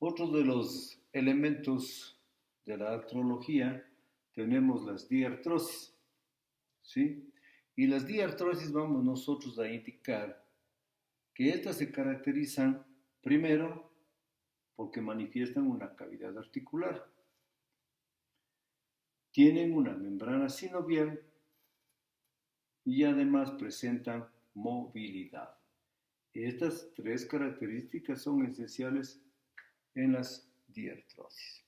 Otro de los elementos de la artrología tenemos las diartrosis, ¿sí? Y las diartrosis vamos nosotros a indicar que estas se caracterizan primero porque manifiestan una cavidad articular, tienen una membrana sinovial y además presentan movilidad. Estas tres características son esenciales en las diartrosis.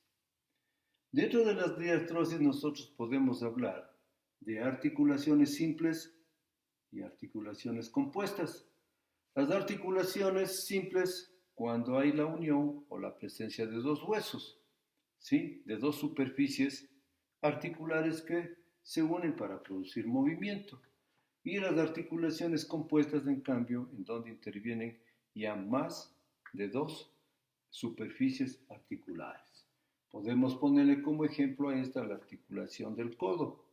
Dentro de las diartrosis nosotros podemos hablar de articulaciones simples y articulaciones compuestas. Las articulaciones simples cuando hay la unión o la presencia de dos huesos, ¿sí? De dos superficies articulares que se unen para producir movimiento. Y las articulaciones compuestas, en cambio, en donde intervienen ya más de dos superficies articulares. Podemos ponerle como ejemplo a esta la articulación del codo,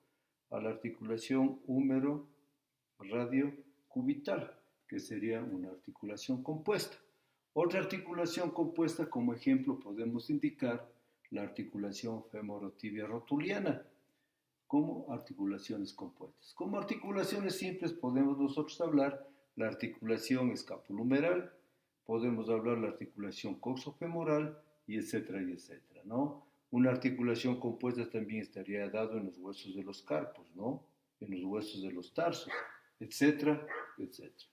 a la articulación húmero-radiocubital, que sería una articulación compuesta. Otra articulación compuesta, como ejemplo, podemos indicar la articulación femorotibia rotuliana, como articulaciones compuestas. Como articulaciones simples podemos nosotros hablar la articulación escapulohumeral, podemos hablar la articulación coxofemoral, y etcétera, ¿no? Una articulación compuesta también estaría dado en los huesos de los carpos, ¿no? En los huesos de los tarsos, etcétera, etcétera.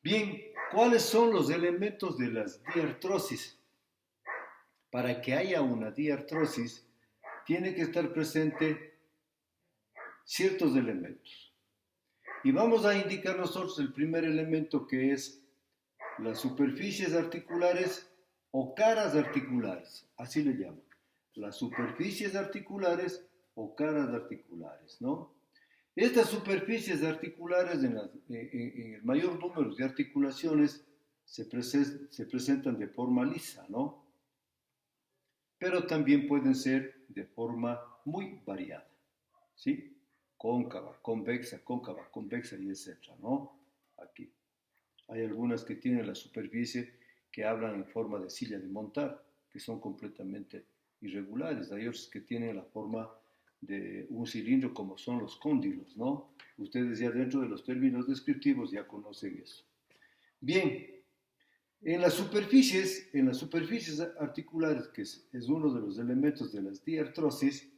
Bien, ¿cuáles son los elementos de las diartrosis? Para que haya una diartrosis, tiene que estar presente ciertos elementos. Y vamos a indicar nosotros el primer elemento, que es las superficies articulares o caras articulares, así le llaman. Las superficies articulares o caras articulares, ¿no? Estas superficies articulares en el mayor número de articulaciones se presentan de forma lisa, ¿no? Pero también pueden ser de forma muy variada, ¿sí? Cóncava, convexa, y etcétera, ¿no? Aquí. Hay algunas que tienen la superficie que hablan en forma de silla de montar, que son completamente irregulares. Hay otras que tienen la forma de un cilindro, como son los cóndilos, ¿no? Ustedes ya dentro de los términos descriptivos ya conocen eso. Bien, en las superficies articulares, que es uno de los elementos de las diartrosis,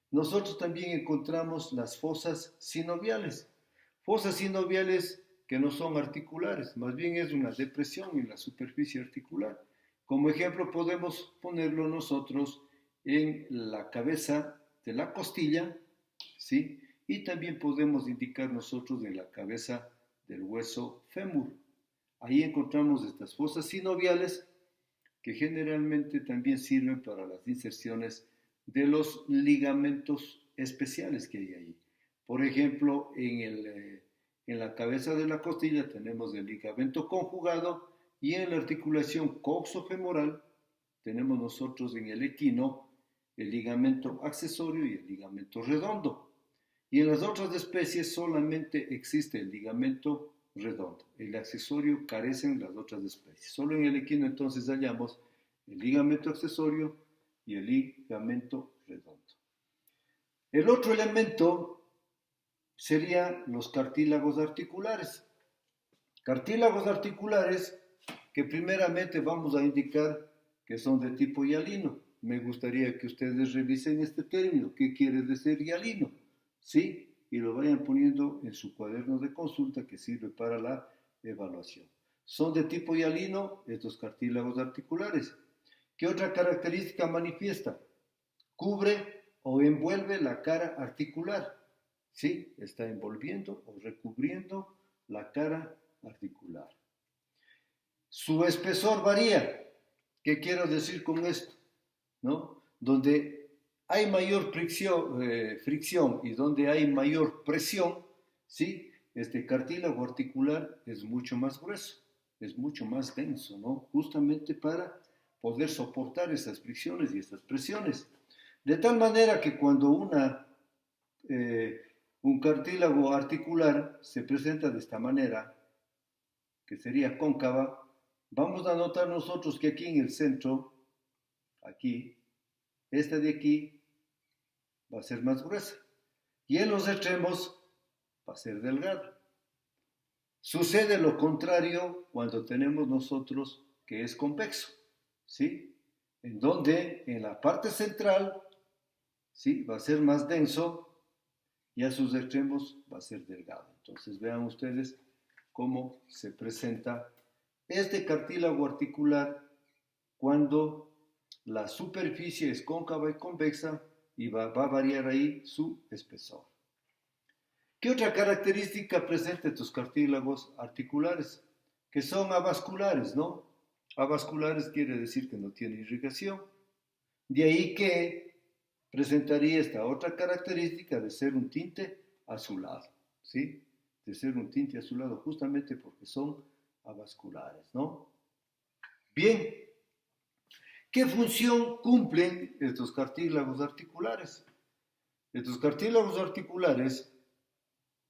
nosotros también encontramos las fosas sinoviales. Fosas sinoviales que no son articulares, más bien es una depresión en la superficie articular. Como ejemplo podemos ponerlo nosotros en la cabeza de la costilla, ¿sí? Y también podemos indicar nosotros en la cabeza del hueso fémur. Ahí encontramos estas fosas sinoviales que generalmente también sirven para las inserciones de los ligamentos especiales que hay ahí. Por ejemplo, en la cabeza de la costilla tenemos el ligamento conjugado, y en la articulación coxofemoral tenemos nosotros en el equino el ligamento accesorio y el ligamento redondo. Y en las otras especies solamente existe el ligamento redondo. El accesorio carecen las otras especies. Solo en el equino entonces hallamos el ligamento accesorio y el ligamento redondo. El otro elemento serían los cartílagos articulares. Cartílagos articulares que primeramente vamos a indicar que son de tipo hialino. Me gustaría que ustedes revisen este término. ¿Qué quiere decir hialino? ¿Sí? Y lo vayan poniendo en su cuaderno de consulta, que sirve para la evaluación. Son de tipo hialino estos cartílagos articulares. ¿Qué otra característica manifiesta? Cubre o envuelve la cara articular. ¿Sí? Está envolviendo o recubriendo la cara articular. Su espesor varía. ¿Qué quiero decir con esto? ¿No? Donde hay mayor fricción y donde hay mayor presión, ¿sí? Este cartílago articular es mucho más grueso, es mucho más denso, ¿no? Justamente para poder soportar esas fricciones y esas presiones. De tal manera que cuando un cartílago articular se presenta de esta manera, que sería cóncava, Vamos a notar nosotros que aquí en el centro, aquí, esta de aquí va a ser más gruesa y en los extremos va a ser delgada. Sucede lo contrario cuando tenemos nosotros que es convexo, ¿sí? En donde en la parte central, ¿sí? Va a ser más denso y a sus extremos va a ser delgado. Entonces vean ustedes cómo se presenta este cartílago articular cuando la superficie es cóncava y convexa y va a variar ahí su espesor. ¿Qué otra característica presenta estos cartílagos articulares? Que son avasculares, ¿no? Avasculares quiere decir que no tiene irrigación. De ahí que presentaría esta otra característica de ser un tinte azulado, ¿sí? De ser un tinte azulado justamente porque son avasculares, ¿no? Bien, ¿qué función cumplen estos cartílagos articulares? Estos cartílagos articulares,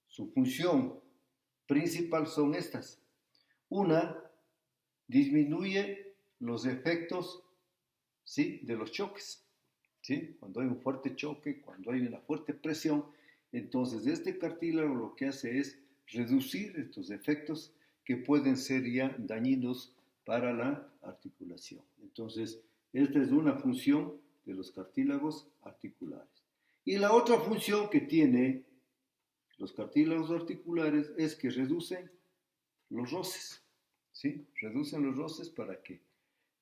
su función principal son estas. Una, disminuye los efectos, ¿sí? De los choques, ¿sí? Cuando hay un fuerte choque, cuando hay una fuerte presión, entonces este cartílago lo que hace es reducir estos efectos que pueden ser ya dañinos para la articulación. Entonces, esta es una función de los cartílagos articulares. Y la otra función que tiene los cartílagos articulares es que reducen los roces, ¿sí? Reducen los roces para que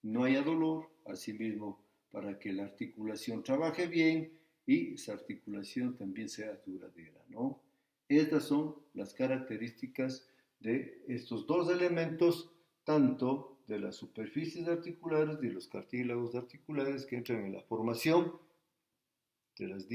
no haya dolor, asimismo para que la articulación trabaje bien y esa articulación también sea duradera, ¿no? Estas son las características de estos dos elementos, tanto de las superficies articulares y de los cartílagos articulares que entran en la formación de las